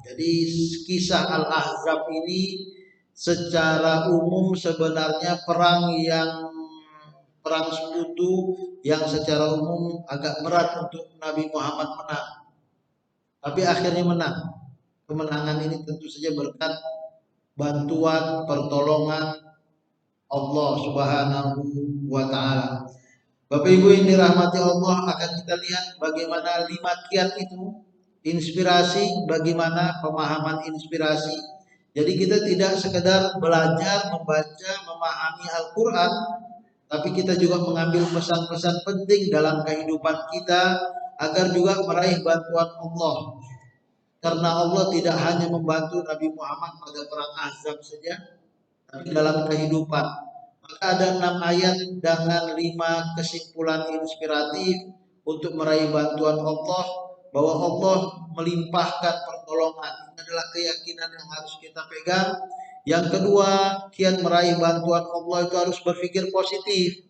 Jadi kisah Al-Ahzab ini secara umum sebenarnya perang sekutu yang secara umum agak berat untuk Nabi Muhammad menang. Tapi akhirnya menang. Kemenangan ini tentu saja berkat bantuan pertolongan Allah Subhanahu wa taala. Bapak Ibu yang dirahmati Allah, akan kita lihat bagaimana 5 kiat itu, inspirasi, bagaimana pemahaman inspirasi. Jadi kita tidak sekedar belajar, membaca, memahami Al-Quran, tapi kita juga mengambil pesan-pesan penting dalam kehidupan kita agar juga meraih bantuan Allah. Karena Allah tidak hanya membantu Nabi Muhammad pada perang Ahzab saja, tapi dalam kehidupan. Maka ada 6 ayat dengan 5 kesimpulan inspiratif untuk meraih bantuan Allah, bahwa Allah melimpahkan pertolongan. Ini adalah keyakinan yang harus kita pegang. Yang kedua, kiat meraih bantuan Allah itu harus berpikir positif.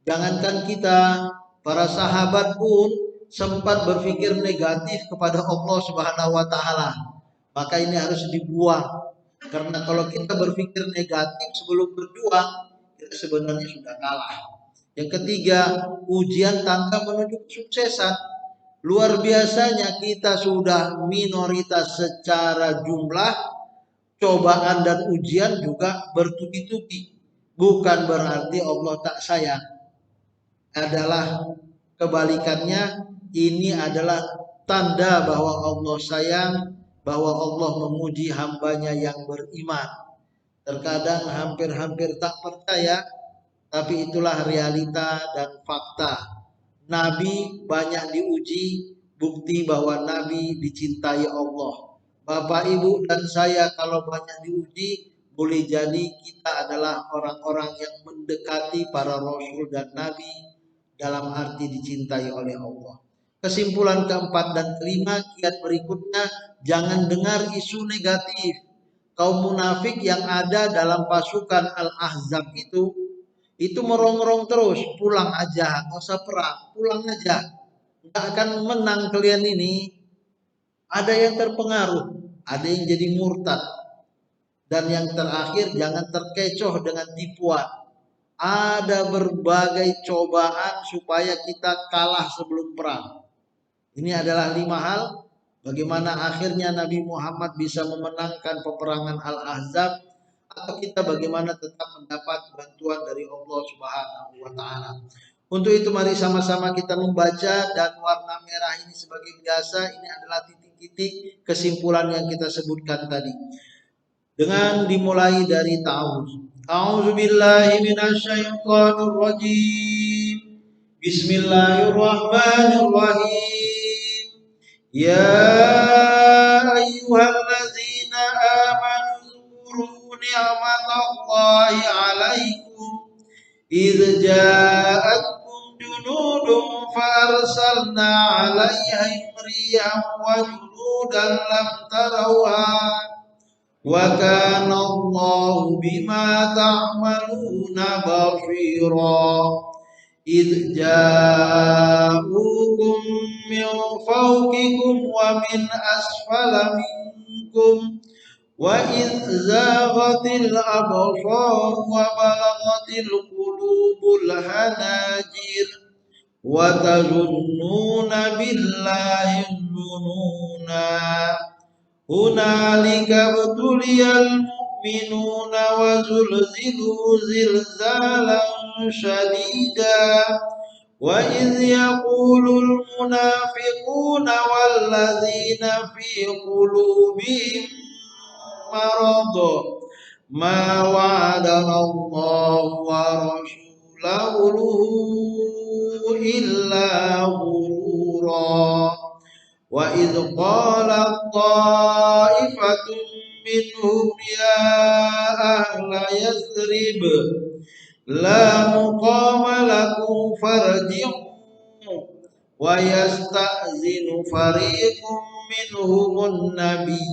Jangankan kita, para sahabat pun sempat berpikir negatif kepada Allah Subhanahu wa taala. Maka ini harus dibuang. Karena kalau kita berpikir negatif sebelum berjuang, kita sebenarnya sudah kalah. Yang ketiga, ujian tangga menuju kesuksesan. Luar biasanya kita sudah minoritas secara jumlah, cobaan dan ujian juga bertubi-tubi. Bukan berarti Allah tak sayang. Adalah kebalikannya, ini adalah tanda bahwa Allah sayang, bahwa Allah memuji hambanya yang beriman. Terkadang hampir-hampir tak percaya, tapi itulah realita dan fakta. Nabi banyak diuji, bukti bahwa Nabi dicintai Allah. Bapak, Ibu, dan saya kalau banyak diuji, boleh jadi kita adalah orang-orang yang mendekati para Rasul dan Nabi dalam arti dicintai oleh Allah. Kesimpulan keempat dan kelima, kiat berikutnya, jangan dengar isu negatif. Kaum munafik yang ada dalam pasukan Al-Ahzab itu merongrong terus, pulang aja, nggak usah perang, pulang aja, nggak akan menang kalian ini. Ada yang terpengaruh, ada yang jadi murtad, dan yang terakhir jangan terkecoh dengan tipuan. Ada berbagai cobaan supaya kita kalah sebelum perang. Ini adalah 5 hal bagaimana akhirnya Nabi Muhammad bisa memenangkan peperangan Al-Ahzab, atau kita bagaimana tetap mendapat bantuan dari Allah Subhanahu wa taala. Untuk itu mari sama-sama kita membaca, dan warna merah ini sebagai biasa ini adalah titik-titik kesimpulan yang kita sebutkan tadi. Dengan dimulai dari ta'awuz. A'udzu billahi minasyaitonir rajim. Bismillahirrahmanirrahim. Ya ayyuhalladzina amanu zkuru ni'matallahi 'alaikum idz ja'atkum junudun farsalna 'alaihim rihan wa junudan lam tarawha wa kana Allahu bima ta'maluna basira. إذ جاءوكم من فوقكم ومن أسفل منكم وإذ زاغت الأبصار وبلغت القلوب الحناجر وتظنون بالله الظنونا هنالك ابتلي المؤمنون وزلزلوا زلزالا شديدا وإذ يقول المنافقون والذين في قلوبهم مرض ما وعدنا الله ورسوله إلا غرورا وإذ قالت طائفة منهم يا أهل يثرب لا مقام لكم فارجعوا ويستأذن فريق منهم النبي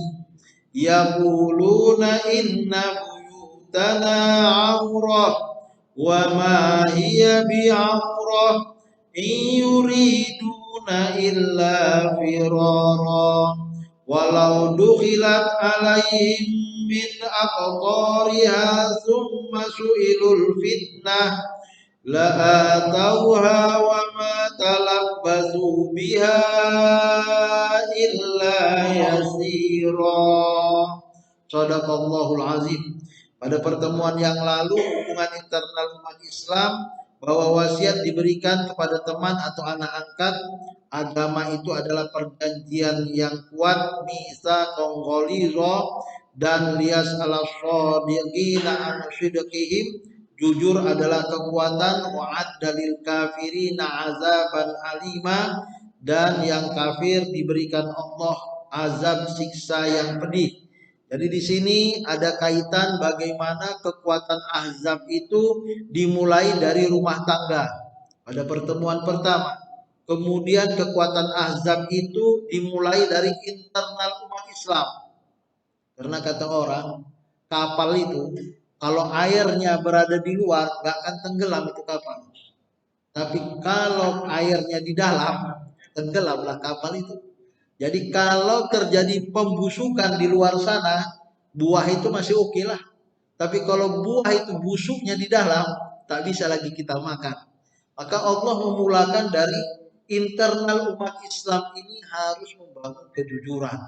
يقولون إن بيوتنا عورة وما هي بعورة إن يريدون إلا فرارا walau dukhilat alaihim min aqtariha thumma su'ilul fitnah la'atauha wa ma talabbasu biha illa yasira. Shadaqallahul azim. Pada pertemuan yang lalu hubungan internal umat Islam bahwa wasiat diberikan kepada teman atau anak angkat. Agama itu adalah perjanjian yang kuat, misa konggolizo dan lias ala shodiqina an sidqihim. Jujur adalah kekuatan, wa'ad dalil kafirina azaban alima, dan yang kafir diberikan Allah azab siksa yang pedih. Jadi di sini ada kaitan bagaimana kekuatan azab itu dimulai dari rumah tangga pada pertemuan pertama. Kemudian kekuatan azab itu dimulai dari internal umat Islam. Karena kata orang, kapal itu kalau airnya berada di luar gak akan tenggelam itu kapal. Tapi kalau airnya di dalam, tenggelamlah kapal itu. Jadi kalau terjadi pembusukan di luar sana, buah itu masih oke lah. Tapi kalau buah itu busuknya di dalam, tak bisa lagi kita makan. Maka Allah memulakan dari internal umat Islam ini harus membangun kejujuran.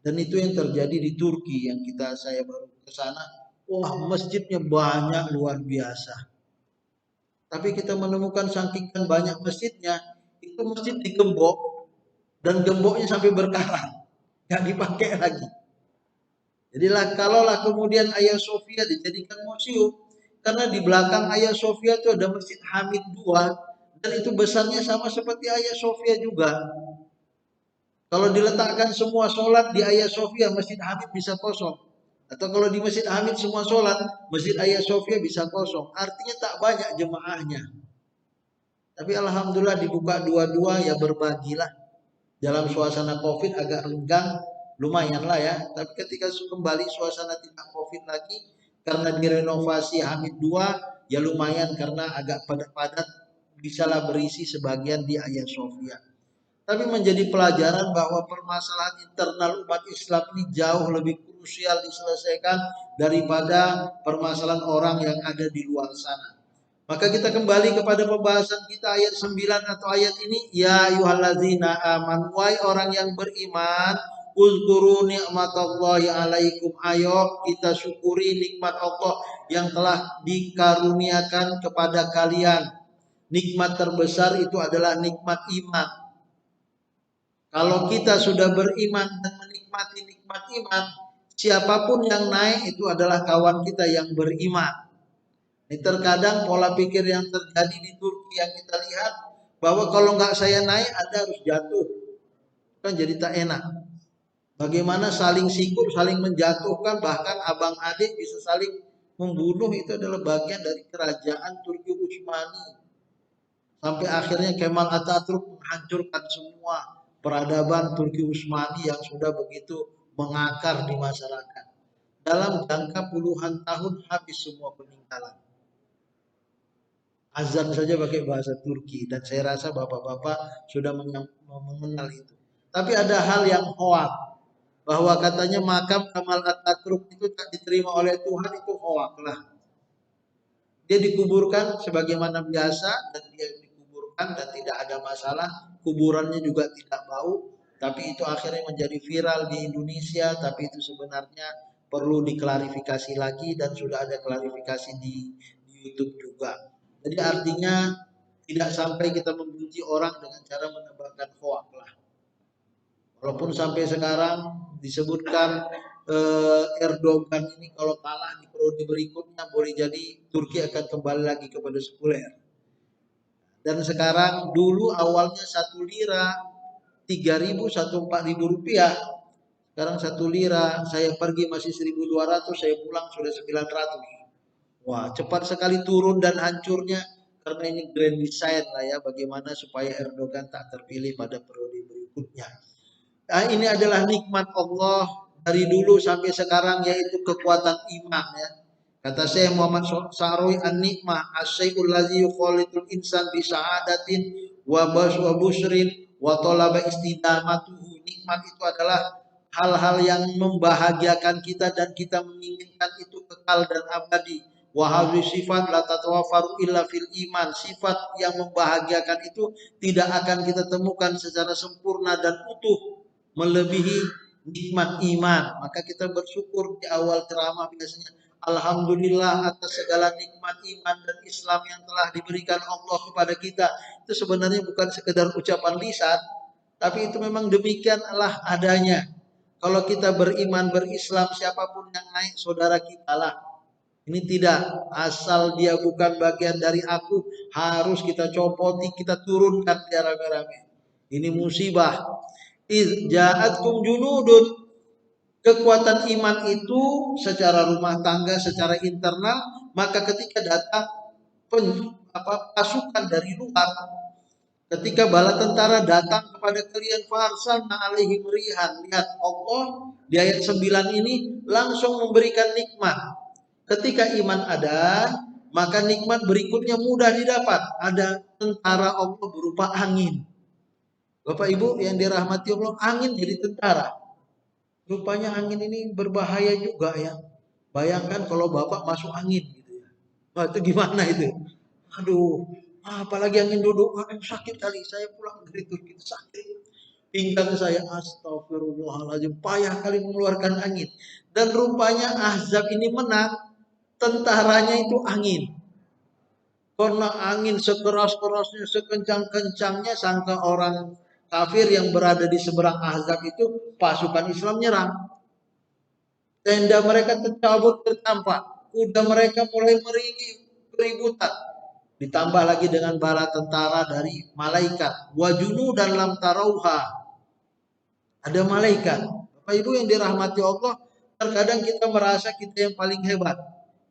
Dan itu yang terjadi di Turki yang saya baru ke sana. Wah, masjidnya banyak luar biasa. Tapi kita menemukan saking banyak masjidnya, itu masjid digembok dan gemboknya sampai berkarat, nggak dipakai lagi. Jadilah kalaulah kemudian Hagia Sophia dijadikan museum, karena di belakang Hagia Sophia itu ada Masjid Hamid II dan itu besarnya sama seperti Hagia Sophia juga. Kalau diletakkan semua sholat di Hagia Sophia, Masjid Hamid bisa kosong. Atau kalau di Masjid Hamid semua sholat, Masjid Hagia Sophia bisa kosong. Artinya tak banyak jemaahnya. Tapi alhamdulillah dibuka dua-dua, ya berbagilah. Dalam suasana Covid agak renggang, lumayan lah ya. Tapi ketika kembali suasana tidak Covid lagi, karena direnovasi Hamid II, ya lumayan karena agak padat-padat, bisalah berisi sebagian di Hagia Sophia. Tapi menjadi pelajaran bahwa permasalahan internal umat Islam ini jauh lebih krusial diselesaikan daripada permasalahan orang yang ada di luar sana. Maka kita kembali kepada pembahasan kita ayat 9 atau ayat ini. Ya ayyuhallazina amanu, wahai orang yang beriman, uzkuru nikmatallahi alaikum, ayo kita syukuri nikmat Allah yang telah dikaruniakan kepada kalian. Nikmat terbesar itu adalah nikmat iman. Kalau kita sudah beriman dan menikmati nikmat iman, siapapun yang naik itu adalah kawan kita yang beriman. Ini terkadang pola pikir yang terjadi di Turki yang kita lihat, bahwa kalau nggak saya naik, Anda harus jatuh. Kan jadi tak enak. Bagaimana saling sikut, saling menjatuhkan, bahkan abang adik bisa saling membunuh, itu adalah bagian dari kerajaan Turki Utsmani. Sampai akhirnya Kemal Atatürk menghancurkan semua peradaban Turki Utsmani yang sudah begitu mengakar di masyarakat. Dalam jangka puluhan tahun habis semua peninggalan. Azan saja pakai bahasa Turki, dan saya rasa bapak-bapak sudah mengenal itu. Tapi ada hal yang hoak, bahwa katanya makam Kemal Atatürk itu tak diterima oleh Tuhan, itu hoak lah. Dia dikuburkan sebagaimana biasa dan dia dikuburkan dan tidak ada masalah, kuburannya juga tidak bau, tapi itu akhirnya menjadi viral di Indonesia, tapi itu sebenarnya perlu diklarifikasi lagi dan sudah ada klarifikasi di YouTube juga. Jadi artinya tidak sampai kita membenci orang dengan cara menebarkan hoak lah. Walaupun sampai sekarang disebutkan Erdogan ini kalau kalah di periode berikutnya boleh jadi Turki akan kembali lagi kepada sekuler. Dan sekarang dulu awalnya 1 lira 3.000 1 4.000 rupiah. Sekarang 1 lira saya pergi masih 1.200, saya pulang sudah 900. Wah, cepat sekali turun dan hancurnya karena ini grand design lah ya, bagaimana supaya Erdogan tak terpilih pada periode berikutnya. Nah, ini adalah nikmat Allah dari dulu sampai sekarang, yaitu kekuatan iman ya. Kata Syekh Muhammad Sa'rawi, an-nikmah as-syai'ul ladzi yukhalitul insan bi sa'adatin wa busrin wa talaba istidamatuhu. nikmat itu adalah hal-hal yang membahagiakan kita dan kita menginginkan itu kekal dan abadi. Wahabi sifat la tatawaffaru illa fil iman. Sifat yang membahagiakan itu tidak akan kita temukan secara sempurna dan utuh melebihi nikmat iman. Maka kita bersyukur di awal ceramah biasanya, alhamdulillah atas segala nikmat iman dan Islam yang telah diberikan Allah kepada kita. Itu sebenarnya bukan sekedar ucapan lisan, tapi itu memang demikianlah adanya. Kalau kita beriman, berislam, siapapun yang naik saudara kita lah. Ini tidak, asal dia bukan bagian dari aku, harus kita copoti, kita turunkan dia rame-rame. Ini musibah. Iz ja'atkum junudun. Kekuatan iman itu secara rumah tangga, secara internal, maka ketika datang pasukan dari luar, ketika bala tentara datang kepada kalian, farsalna alaihim rihan. Lihat Allah di ayat 9 ini langsung memberikan nikmat. Ketika iman ada, maka nikmat berikutnya mudah didapat. Ada tentara Allah berupa angin. Bapak Ibu yang dirahmati Allah, angin jadi tentara. Rupanya angin ini berbahaya juga ya. Bayangkan kalau Bapak masuk angin gitu ya. Wah, itu gimana itu? Aduh, apalagi angin duduk, aduh sakit kali. Saya pulang dari Turki sakit. Pinggang saya, astagfirullahaladzim, payah kali mengeluarkan angin. Dan rupanya Ahzab ini menang, tentaranya itu angin. Karena angin sekeras-kerasnya, sekencang-kencangnya, sangka orang kafir yang berada di seberang Ahzab itu pasukan Islam nyerang. Tenda mereka tercabut, tertampak. Kuda mereka mulai meringgi, keributan. Ditambah lagi dengan bala tentara dari malaikat. Wajunu dan lam tarauha. Ada malaikat. Bapak Ibu yang dirahmati Allah, terkadang kita merasa kita yang paling hebat.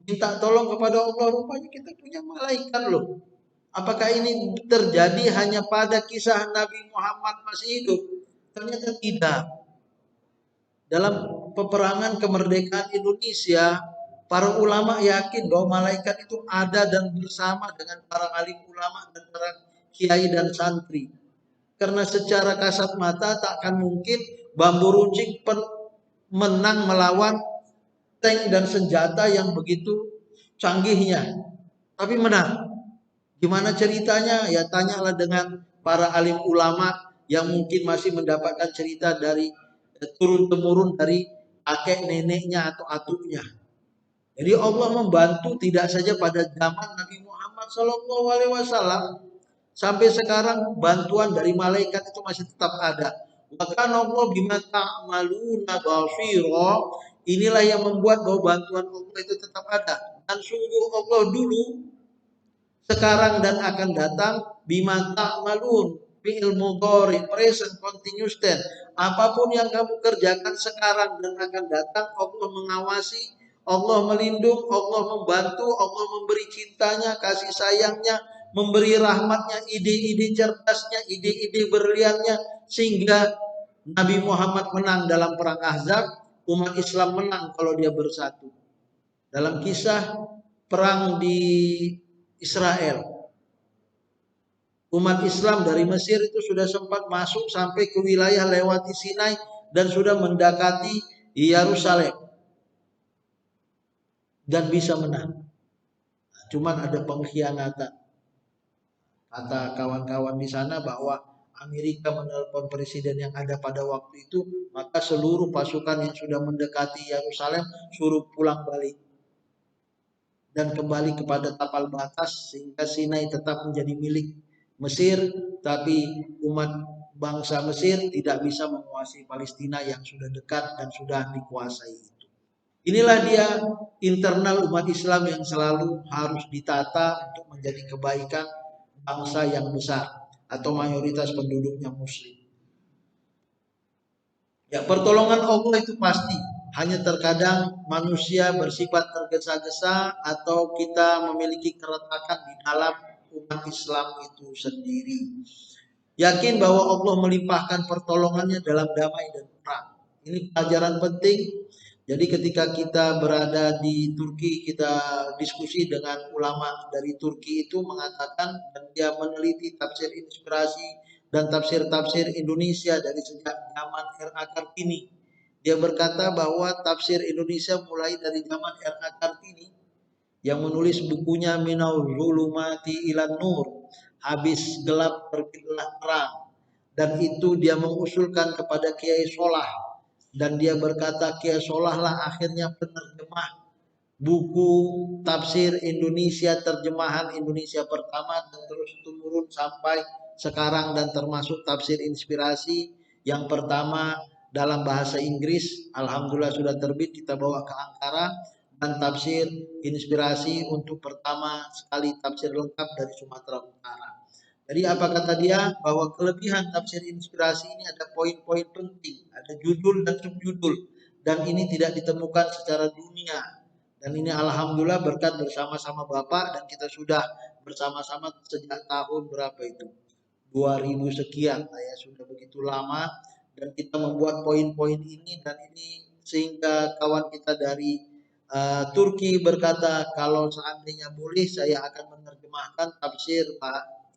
Minta tolong kepada Allah, rupanya kita punya malaikat loh. Apakah ini terjadi hanya pada kisah Nabi Muhammad masih hidup? Ternyata tidak. Dalam peperangan kemerdekaan Indonesia, para ulama yakin bahwa malaikat itu ada dan bersama dengan para alim ulama dan para kiai dan santri. Karena secara kasat mata tak akan mungkin bambu runcing menang melawan tank dan senjata yang begitu canggihnya. Tapi menang. Gimana ceritanya? Ya tanyalah dengan para alim ulama yang mungkin masih mendapatkan cerita dari turun-temurun dari kakek neneknya atau atuknya. Jadi Allah membantu tidak saja pada zaman Nabi Muhammad SAW, sampai sekarang bantuan dari malaikat itu masih tetap ada. Bahkan Allah bima ta'maluna basira. Inilah yang membuat bahwa bantuan Allah itu tetap ada. Dan sungguh Allah dulu, sekarang dan akan datang, bima ta'malun, fi'il mudhari, present continuous tense. Apapun yang kamu kerjakan sekarang dan akan datang, Allah mengawasi, Allah melindung, Allah membantu, Allah memberi cintanya, kasih sayangnya, memberi rahmatnya, ide-ide cerdasnya, ide-ide berliannya, sehingga Nabi Muhammad menang dalam perang Ahzab, umat Islam menang kalau dia bersatu. Dalam kisah perang di Israel, umat Islam dari Mesir itu sudah sempat masuk sampai ke wilayah lewati Sinai dan sudah mendekati Yerusalem dan bisa menang. Cuman ada pengkhianatan. Kata kawan-kawan di sana bahwa Amerika menelpon presiden yang ada pada waktu itu, maka seluruh pasukan yang sudah mendekati Yerusalem suruh pulang balik dan kembali kepada tapal batas, sehingga Sinai tetap menjadi milik Mesir, tapi umat bangsa Mesir tidak bisa menguasai Palestina yang sudah dekat dan sudah dikuasai itu. Inilah dia internal umat Islam yang selalu harus ditata untuk menjadi kebaikan bangsa yang besar atau mayoritas penduduknya muslim. Ya, pertolongan Allah itu pasti. Hanya terkadang manusia bersifat tergesa-gesa atau kita memiliki keretakan di dalam umat Islam itu sendiri. Yakin bahwa Allah melimpahkan pertolongannya dalam damai dan perang. Ini pelajaran penting. Jadi ketika kita berada di Turki, kita diskusi dengan ulama dari Turki itu mengatakan, dan dia meneliti tafsir inspirasi dan tafsir-tafsir Indonesia dari sejak zaman R.A. Kartini. Dia berkata bahwa tafsir Indonesia mulai dari zaman R.A. Kartini yang menulis bukunya Minal Zulumati Ilan Nur, habis gelap terbitlah terang, dan itu dia mengusulkan kepada Kiai Solah, dan dia berkata Kiai Solah lah akhirnya penerjemah buku tafsir Indonesia, terjemahan Indonesia pertama, dan terus turun sampai sekarang, dan termasuk tafsir inspirasi yang pertama dalam bahasa Inggris, alhamdulillah sudah terbit, kita bawa ke Ankara, dan tafsir inspirasi untuk pertama sekali tafsir lengkap dari Sumatera Utara. Jadi apa kata dia? Bahwa kelebihan tafsir inspirasi ini ada poin-poin penting, ada judul dan subjudul, dan ini tidak ditemukan secara dunia. Dan ini alhamdulillah berkat bersama-sama Bapak, dan kita sudah bersama-sama sejak tahun berapa itu? 2000 sekian, ya sudah begitu lama, dan kita membuat poin-poin ini, dan ini sehingga kawan kita dari Turki berkata kalau seandainya boleh saya akan menerjemahkan tafsir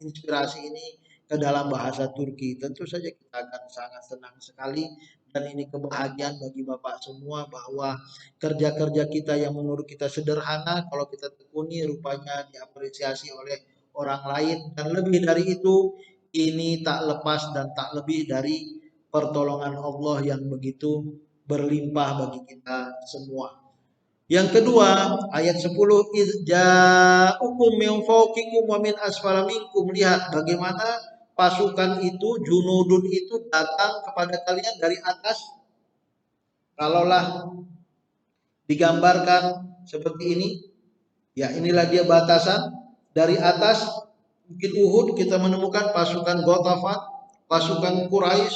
inspirasi ini ke dalam bahasa Turki. Tentu saja kita akan sangat senang sekali, dan ini kebahagiaan bagi Bapak semua bahwa kerja-kerja kita yang menurut kita sederhana, kalau kita tekuni rupanya diapresiasi oleh orang lain, dan lebih dari itu ini tak lepas dan tak lebih dari pertolongan Allah yang begitu berlimpah bagi kita semua. Yang kedua, ayat 10, ja'ukum min fawqikum wa min asfala minkum. Lihat bagaimana pasukan itu, junudun itu datang kepada kalian dari atas. Kalaulah digambarkan seperti ini, ya inilah dia batasan. Dari atas Bukit Uhud kita menemukan pasukan Ghatafan, pasukan Quraisy,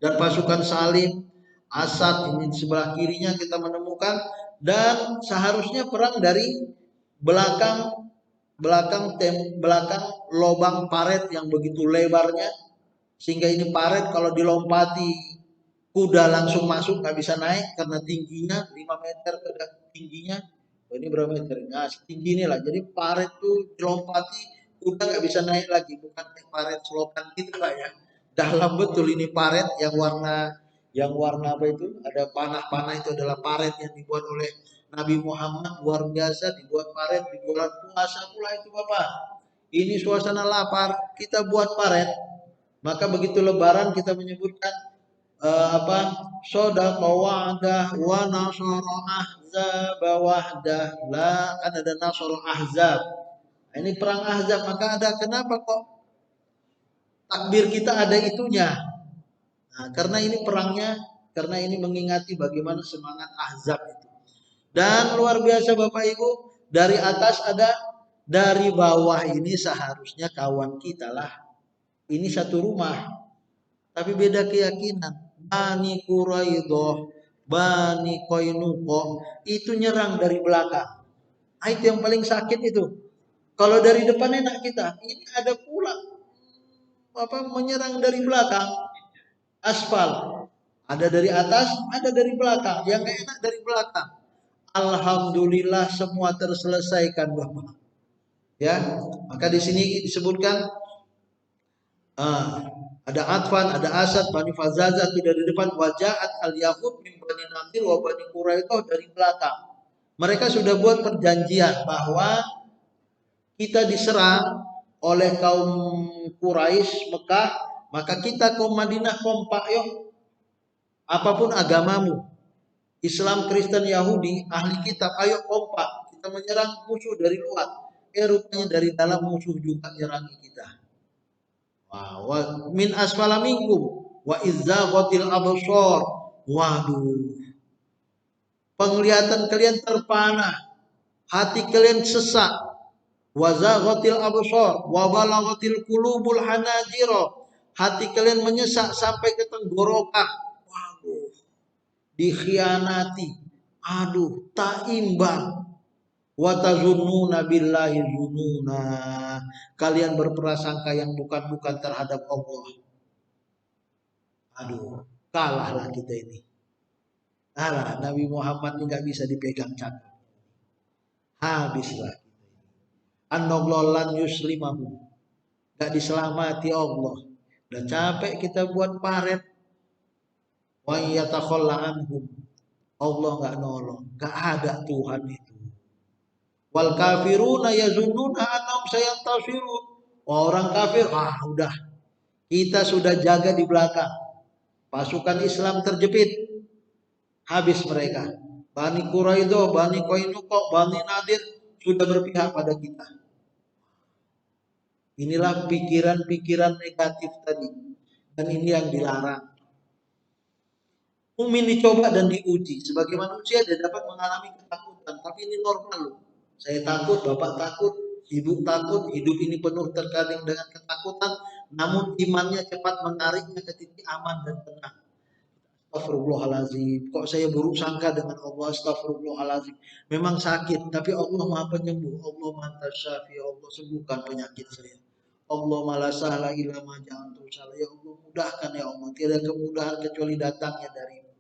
dan pasukan Salim, Asad, ini di sebelah kirinya kita menemukan. Dan seharusnya perang dari belakang lubang paret yang begitu lebarnya, sehingga ini paret kalau dilompati kuda langsung masuk, nggak bisa naik karena tingginya 5 meter tingginya. Oh, ini berapa meter? Nah, setinggi ini lah. Jadi paret tuh dilompati kuda nggak bisa naik lagi, bukan paret selokan gitu lah ya. Dalam betul ini paret yang warna apa itu? Ada panah-panah, itu adalah paret yang dibuat oleh Nabi Muhammad, luar biasa, dibuat paret di bulan puasa pula itu Bapak. Ini suasana lapar, kita buat paret. Maka begitu lebaran kita menyebutkan Sodaqa wa'dah wa nasara ahzab wahdah. La, kan ada nasara ahzab. Ini perang ahzab, maka ada, kenapa kok takbir kita ada itunya? Nah, karena ini perangnya, karena ini mengingati bagaimana semangat ahzab itu. Dan luar biasa Bapak Ibu, dari atas ada, dari bawah ini seharusnya kawan kita lah. Ini satu rumah, tapi beda keyakinan. Bani Quraidah, Bani Qainuqa itu nyerang dari belakang. Nah, itu yang paling sakit itu. Kalau dari depan enak kita, ini ada pula menyerang dari belakang. Aspal, ada dari atas, ada dari belakang. Yang gak enak dari belakang. Alhamdulillah semua terselesaikan Bapak. Ya, maka di sini disebutkan ada Atfan, ada Asad, Bani Fazaza itu dari depan, wajahat al-Yahud min Bani Nadir wa Bani Quraidah dari belakang. Mereka sudah buat perjanjian bahwa kita diserang oleh kaum Quraisy Mekah, maka kita kaum Madinah kompak yuk. Apapun agamamu, Islam, Kristen, Yahudi, ahli kitab, ayo kompak. Kita menyerang musuh dari luar. Rupanya dari dalam musuh juga menyerang kita. Wa min asfala minkum wa izzaghatil absar. Waduh. Penglihatan kalian terpana, hati kalian sesak. Wa zaghatil absar wa balaghatil qulubul hanajira. Hati kalian menyesak sampai ke tenggorokan. Waduh. Dikhianati. Aduh, tak imbang. Wa tazunnuna billahi zununa. Kalian berprasangka yang bukan-bukan terhadap Allah. Aduh, kalahlah kita ini. Alah, Nabi Muhammad ini nggak bisa dipegang cakap. Habislah kita ini. An-noglolan yuslimahu. Nggak diselamati Allah. Udah capek kita buat paret. Wa yatakhalla anhum. Allah nggak nolong, nggak ada Tuhan itu. Wal kafiruna yazunnuna annahum sayantasirun. Orang kafir, udah kita sudah jaga di belakang. Pasukan Islam terjepit, habis mereka. Bani Quraidah, Bani Qainuqa, Bani Nadir sudah berpihak pada kita. Inilah pikiran-pikiran negatif tadi. Dan ini yang dilarang. Mukmin dicoba dan diuji. Sebagai manusia dia dapat mengalami ketakutan. Tapi ini normal loh. Saya takut, bapak takut, ibu takut. Hidup ini penuh terkadang dengan ketakutan. Namun imannya cepat menariknya ke titik aman dan tenang. Astagfirullahaladzim. Kok saya buruk sangka dengan Allah. Astagfirullahaladzim. Memang sakit. Tapi Allah maha penyembuh. Allah maha syafi. Allah sembuhkan penyakit saya. Allah malah sahla ilama jangan salah. Ya Allah mudahkan ya Allah. Tidak kemudahan kecuali datangnya darimu.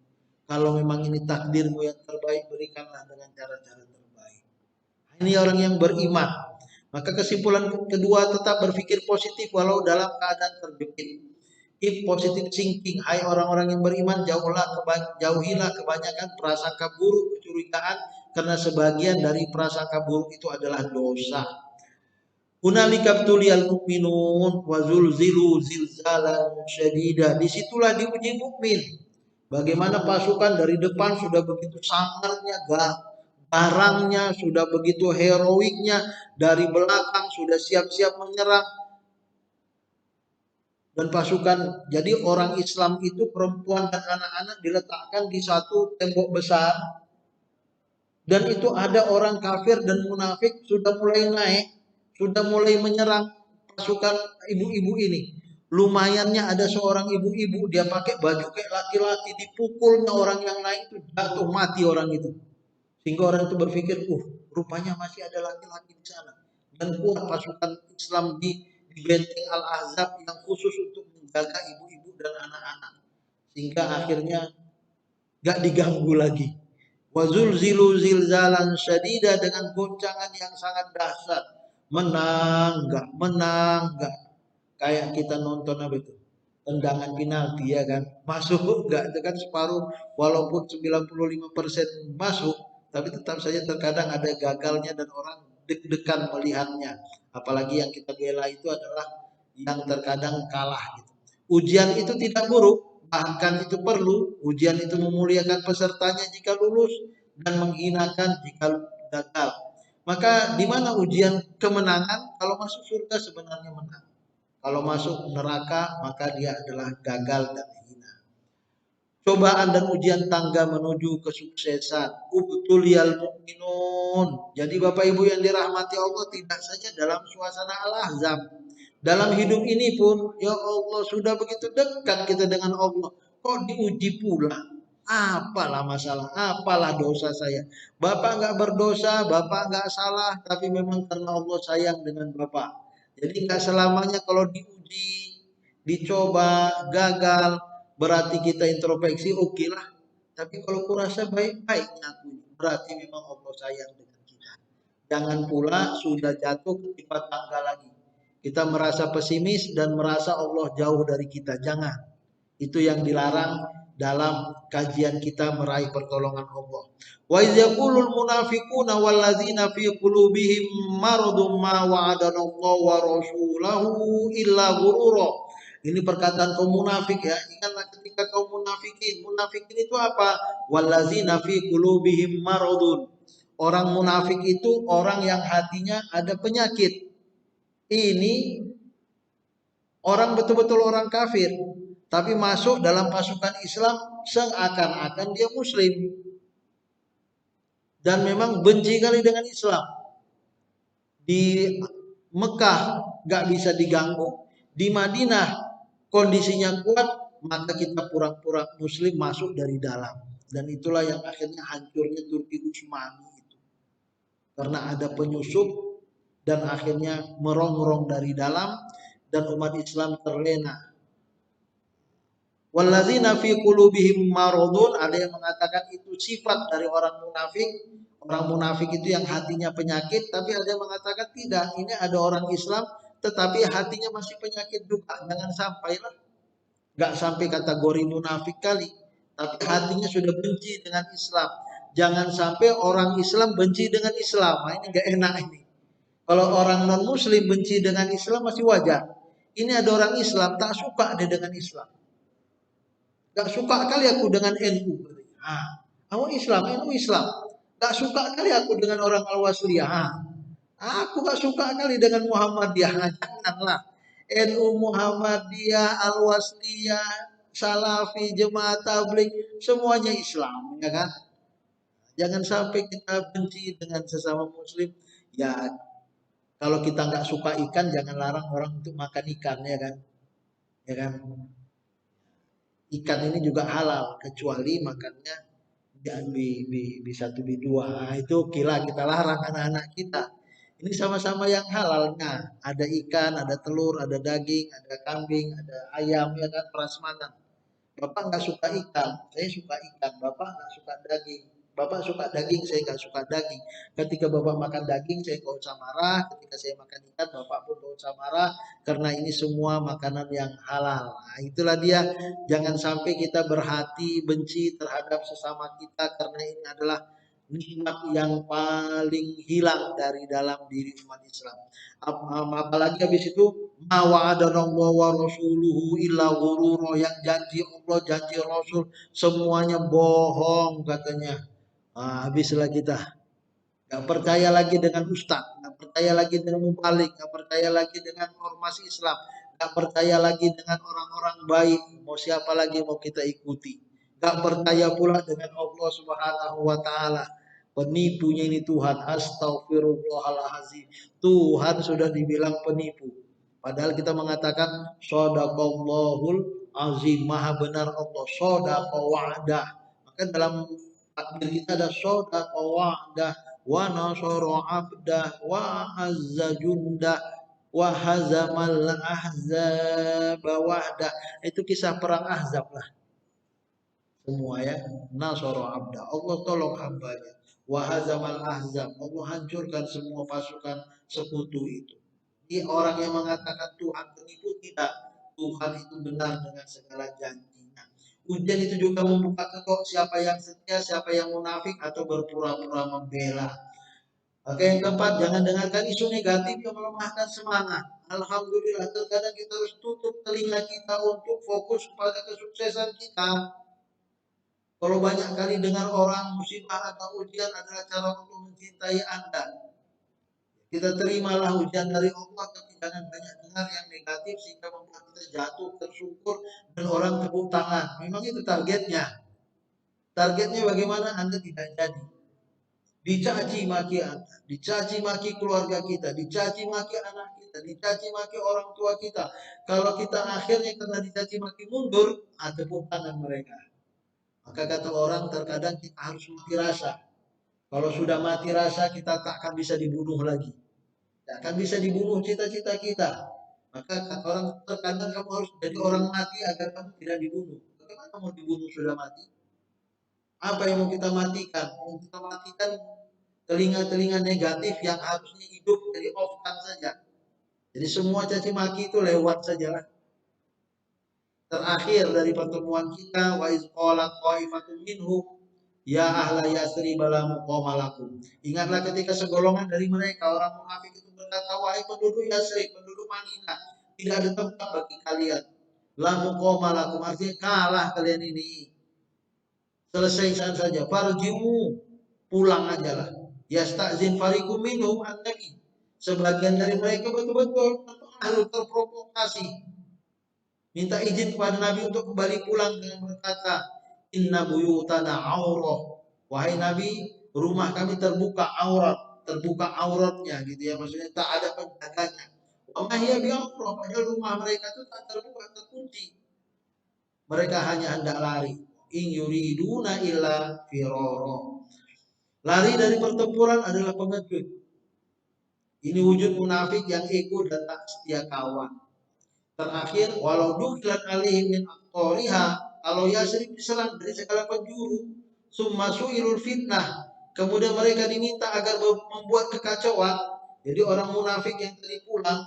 Kalau memang ini takdirmu yang terbaik, berikanlah dengan cara-cara terbaik. Ini orang yang beriman. Maka kesimpulan kedua, tetap berpikir positif walau dalam keadaan terjepit. Keep positive thinking. Hai orang-orang yang beriman, jauhilah kebanyakan prasangka buruk, kecurigaan, karena sebagian dari prasangka buruk itu adalah dosa. Hunalika tuliyal mu'minun wa zulzilu zilzalan syadida. Disitulah diuji mukmin. Bagaimana pasukan dari depan sudah begitu sangarnya, garangnya sudah begitu heroiknya, dari belakang sudah siap-siap menyerang. Dan pasukan, jadi orang Islam itu perempuan dan anak-anak diletakkan di satu tembok besar. Dan itu ada orang kafir dan munafik sudah mulai naik, sudah mulai menyerang pasukan ibu-ibu ini. Lumayannya ada seorang ibu-ibu, dia pakai baju kayak laki-laki, dipukulnya orang yang lain itu jatuh mati orang itu. Sehingga orang itu berpikir, rupanya masih ada laki-laki di sana. Dan kuat pasukan Islam di benteng Al-Ahzab yang khusus untuk menjaga ibu-ibu dan anak-anak. Sehingga akhirnya gak diganggu lagi. Wazulzilu zilzalan syadida, dengan goncangan yang sangat dahsyat. Menang gak. Kayak kita nonton apa itu? Tendangan penalti ya kan. Masuk enggak, itu kan separuh, walaupun 95% masuk, tapi tetap saja terkadang ada gagalnya dan orang deg-degan melihatnya. Apalagi yang kita bela itu adalah yang terkadang kalah gitu. Ujian itu tidak buruk, bahkan itu perlu. Ujian itu memuliakan pesertanya jika lulus dan menghinakan jika gagal. Maka di mana ujian kemenangan? Kalau masuk surga sebenarnya menang. Kalau masuk neraka maka dia adalah gagal dan hina. Cobaan dan ujian tangga menuju kesuksesan. Ubtuliyal mu'minun. Jadi Bapak Ibu yang dirahmati Allah, tidak saja dalam suasana Al-Ahzab. Dalam hidup ini pun, ya Allah, sudah begitu dekat kita dengan Allah. Kok diuji pula? Apalah masalah, apalah dosa saya. Bapak nggak berdosa, Bapak nggak salah, tapi memang karena Allah sayang dengan Bapak. Jadi nggak selamanya kalau diuji, dicoba, gagal, berarti kita introspeksi, oke lah. Tapi kalau kurasa baik-baiknya aku, berarti memang Allah sayang dengan kita. Jangan pula sudah jatuh ketimpa tangga lagi. Kita merasa pesimis dan merasa Allah jauh dari kita. Jangan. Itu yang dilarang dalam kajian kita meraih pertolongan Allah. Wa idz yaqulul munafiquna walladzina fi qulubihim maradun ma wa'adana Allah wa rasulahu illa ghurura. Ini perkataan kaum munafik ya. Ingatlah ketika kaum munafikin. Munafikin itu apa? Walladzina fi qulubihim maradun. Orang munafik itu orang yang hatinya ada penyakit. Ini orang betul-betul orang kafir, tapi masuk dalam pasukan Islam seakan-akan dia muslim. Dan memang benci kali dengan Islam. Di Mekah gak bisa diganggu. Di Madinah kondisinya kuat, maka kita pura-pura muslim masuk dari dalam. Dan itulah yang akhirnya hancurnya Turki Utsmani itu. Karena ada penyusup dan akhirnya merongrong dari dalam dan umat Islam terlena. Walladzina fi qulubihim maradun, ada yang mengatakan itu sifat dari orang munafik. Orang munafik itu yang hatinya penyakit, tapi ada yang mengatakan tidak, ini ada orang Islam tetapi hatinya masih penyakit juga. Jangan sampailah Nggak sampai kategori munafik kali, tapi hatinya sudah benci dengan Islam. Jangan sampai orang Islam benci dengan Islam. Nah, ini nggak enak ini. Kalau orang non Muslim benci dengan Islam masih wajar. Ini ada orang Islam tak suka dia dengan Islam. Gak suka kali aku dengan NU. Ah, kamu Islam, NU Islam. Gak suka kali aku dengan orang Al-Wasliyah. Ah, aku gak suka kali dengan Muhammadiyah. Nah, janganlah. NU, Muhammadiyah, Al-Wasliyah, Salafi, Jemaah Tabligh, semuanya Islam, ya kan? Jangan sampai kita benci dengan sesama Muslim. Ya, kalau kita nggak suka ikan, jangan larang orang untuk makan ikan, ya kan? Ya kan? Ikan ini juga halal, kecuali makannya B1 B2. Nah, itu kila kita larang anak-anak kita. Ini sama-sama yang halal. Nah, ada ikan, ada telur, ada daging, ada kambing, ada ayam, ya kan, prasmanan. Bapak nggak suka ikan, saya suka ikan. Bapak nggak suka daging, Bapak suka daging, saya nggak suka daging. Ketika Bapak makan daging, saya nggak usah marah. Ketika saya makan ikan, Bapak pun nggak usah marah. Karena ini semua makanan yang halal. Nah, itulah dia. Jangan sampai kita berhati benci terhadap sesama kita. Karena ini adalah nikmat yang paling hilang dari dalam diri umat Islam. Apalagi habis itu ma'wa'adanallahu wa rasuluhu illa ghurura, yang janji Allah, janji Rasul semuanya bohong katanya. Nah, habislah kita. Gak percaya lagi dengan ustaz, gak percaya lagi dengan mubalik, gak percaya lagi dengan ormas Islam, gak percaya lagi dengan orang-orang baik. Mau siapa lagi mau kita ikuti? Gak percaya pula dengan Allah Subhanahu wa taala. Penipunya ini Tuhan, astagfirullahalazim. Tuhan sudah dibilang penipu. Padahal kita mengatakan shadaqallahul azim, maha benar Allah, shadaqa wa'dah. Maka dalam takbir kita ada shadaqa wa'dah, wa nasara abdah, wa azza jundah, wa hazamal ahzab wahdah. Itu kisah perang Ahzab lah. Semua ya, nasara abdah, Allah tolong hambanya. Wa hazamal ahzab, Allah hancurkan semua pasukan sekutu itu. Ini orang yang mengatakan Tuhan penipu, tidak. Tuhan itu benar dengan segala janjinya. Ujian itu juga membuka kekok siapa yang setia, siapa yang munafik atau berpura-pura membela. Oke, yang keempat, jangan dengarkan isu negatif yang melemahkan semangat. Alhamdulillah, terkadang kita harus tutup telinga kita untuk fokus pada kesuksesan kita. Kalau banyak kali dengar orang musibah atau ujian adalah cara untuk mencintai Anda, kita terimalah ujian dari Allah, tapi jangan banyak dengar yang negatif sehingga membuat kita jatuh, tersyukur, dan orang tepuk tangan. Memang itu targetnya. Targetnya bagaimana Anda tidak jadi. Dicaci maki Anda, dicaci maki keluarga kita, dicaci maki anak kita, dicaci maki orang tua kita. Kalau kita akhirnya karena dicaci maki mundur, tepuk tangan mereka. Maka kata orang, terkadang kita harus mati rasa. Kalau sudah mati rasa, kita tak akan bisa dibunuh lagi. Tak akan bisa dibunuh cita-cita kita. Maka kata orang, terkadang kamu harus jadi orang mati agar kamu tidak dibunuh. Bagaimana mau dibunuh sudah mati? Apa yang mau kita matikan? Mau kita matikan telinga-telinga negatif yang harusnya hidup, jadi off-kan saja. Jadi semua caci maki itu lewat saja lah. Terakhir dari pertemuan kita, wa iz qalat qa'ifatun minhum ya ahla Yasrib la muqama lakum. Ingatlah ketika segolongan dari mereka orang munafik itu berkata, wahai penduduk Yasrib, penduduk Madinah, tidak ada tempat bagi kalian. La muqama lakum, artinya kalah kalian ini. Selesaikan saja, farji'u, pulang aja lah. Yasta'zin fariqum minhum an-nabi. Sebagian dari mereka betul-betul terprovokasi, minta izin kepada Nabi untuk kembali pulang dengan berkata, inna buyutana aurah. Wahai Nabi, rumah kami terbuka aurat, terbuka auratnya gitu ya, maksudnya tak ada penjaganya. Wa hiya bi aurah, padahal rumah mereka itu tak terbuka, terkunci. Mereka hanya hendak lari. In yuriduna illa firara. Lari dari pertempuran adalah pengecut. Ini wujud munafik yang ego dan tak setia kawan. Terakhir, walau duklat alihim min aqtariha, kalau Yasrib diserang dari segala penjuru, summa su'ilul fitnah, kemudian mereka diminta agar membuat kekacauan. Jadi orang munafik yang tadi pulang,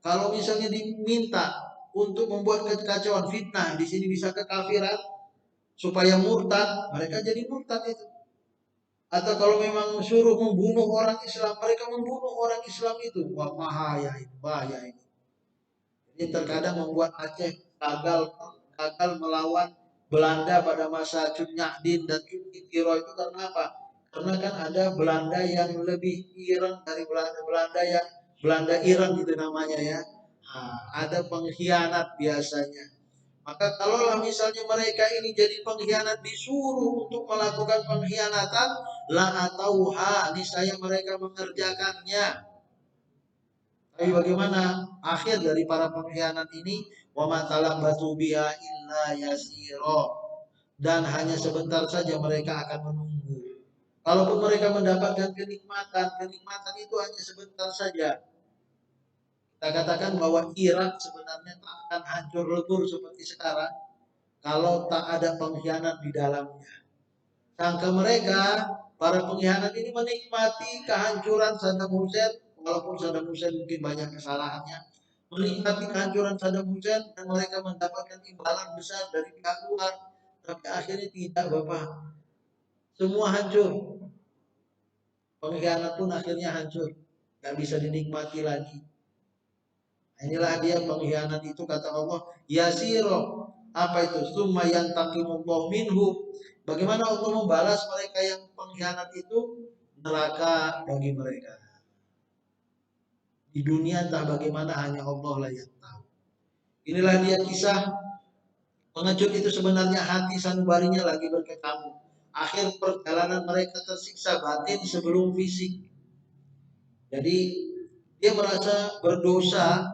kalau misalnya diminta untuk membuat kekacauan, fitnah. Di sini bisa kekafiran supaya murtad, mereka jadi murtad itu. Atau kalau memang suruh membunuh orang Islam, mereka membunuh orang Islam itu. Wah, bahaya ini, bahaya ini. Ini terkadang membuat Aceh gagal melawan Belanda pada masa Cut Nyak dan Cut Titiro itu karena apa? Karena kan ada Belanda yang lebih ireng dari Belanda yang Belanda Ireng gitu namanya ya. Nah, ada pengkhianat biasanya. Maka kalaulah misalnya mereka ini jadi pengkhianat disuruh untuk melakukan pengkhianatan, la atauha, niscaya mereka mengerjakannya. Tapi bagaimana akhir dari para pengkhianat ini? Wa matalabatu biha illa yasiro. Dan hanya sebentar saja mereka akan menunggu. Kalaupun mereka mendapatkan kenikmatan, kenikmatan itu hanya sebentar saja. Kita katakan bahwa Irak sebenarnya tak akan hancur lebur seperti sekarang kalau tak ada pengkhianat di dalamnya. Sangka mereka, para pengkhianat ini menikmati kehancuran Saddam Hussein, walaupun Saddam Hussein mungkin banyak kesalahannya, menikmati kehancuran Saddam Hussein dan mereka mendapatkan imbalan besar dari pihak luar. Tapi akhirnya tidak, Bapak. Semua hancur. Pengkhianat pun akhirnya hancur. Gak bisa dinikmati lagi. Inilah dia pengkhianat itu, kata Allah, yasiro. Apa itu? Summa yantaqimullahu minhu. Bagaimana Allah membalas mereka yang pengkhianat itu? Neraka bagi mereka. Di dunia entah bagaimana, hanya Allah lah yang tahu. Inilah dia kisah pengecut itu, sebenarnya hati sanubarinya lagi berkecamuk. Akhir perjalanan mereka tersiksa batin sebelum fisik. Jadi dia merasa berdosa,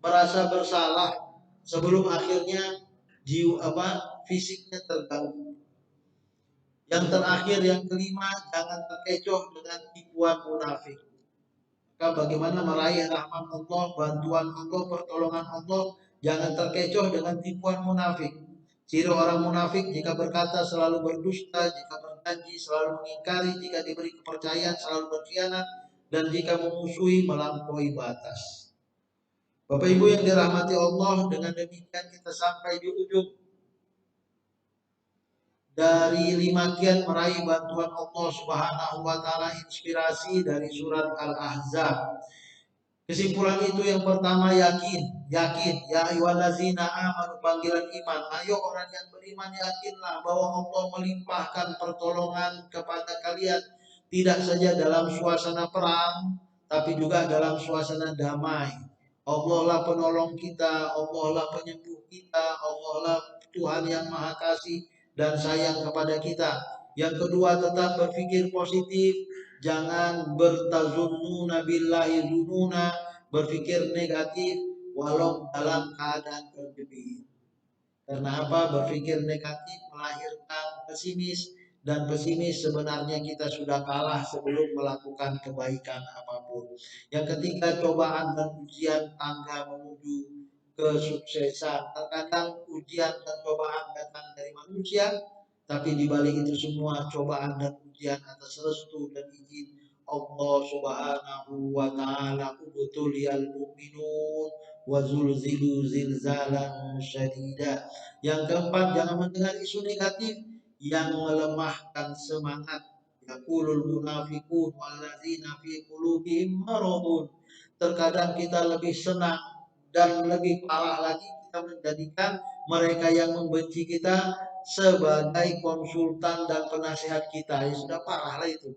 merasa bersalah sebelum akhirnya fisiknya terganggu. Yang terakhir, yang kelima, jangan terkecoh dengan tipuan munafik. Maka bagaimana meraih rahmat Allah, bantuan Allah, pertolongan Allah, jangan terkecoh dengan tipuan munafik. Ciri orang munafik, jika berkata selalu berdusta, jika berjanji selalu mengingkari, jika diberi kepercayaan selalu berkhianat, dan jika memusuhi melampaui batas. Bapak Ibu yang dirahmati Allah, dengan demikian kita sampai di ujung dari 5 kiat meraih bantuan Allah Subhanahu wa taala, inspirasi dari surat Al-Ahzab. Kesimpulan itu yang pertama, yakin, ya ayyuhallazina amanu, panggilan iman. Ayo orang yang beriman, yakinlah bahwa Allah melimpahkan pertolongan kepada kalian, tidak saja dalam suasana perang, tapi juga dalam suasana damai. Allah lah penolong kita, Allah lah penyembuh kita, Allah lah Tuhan yang Maha Kasih dan sayang kepada kita. Yang kedua, tetap berpikir positif, jangan bertazunnuna billahi zununa, berpikir negatif walau dalam keadaan terjepit. Karena apa? Berpikir negatif melahirkan pesimis, dan pesimis sebenarnya kita sudah kalah sebelum melakukan kebaikan apapun. Yang ketiga, cobaan dan ujian tangga menuju kesuksesan. Terkadang ujian dan cobaan datang dari manusia, tapi di balik itu semua cobaan dan ujian atas restu dan izin Allah Subhanahu wa taala. Ubtuliyal mu'minun wa zulzilu zilzalan syadida. Yang keempat, jangan mendengar isu negatif yang melemahkan semangat. Yaqulul munafiqun walladzina fi qulubihim maradun. Terkadang kita lebih senang dan lebih parah lagi, kita menjadikan mereka yang membenci kita sebagai konsultan dan penasihat kita. Ya sudah, parah lah itu.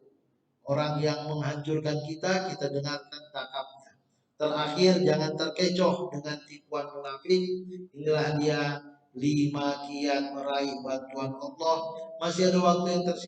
Orang yang menghancurkan kita, kita dengarkan cakapnya. Terakhir, jangan terkecoh dengan tipuan munafik. Inilah dia 5 kiat meraih bantuan Allah. Masih ada waktu yang tersisa.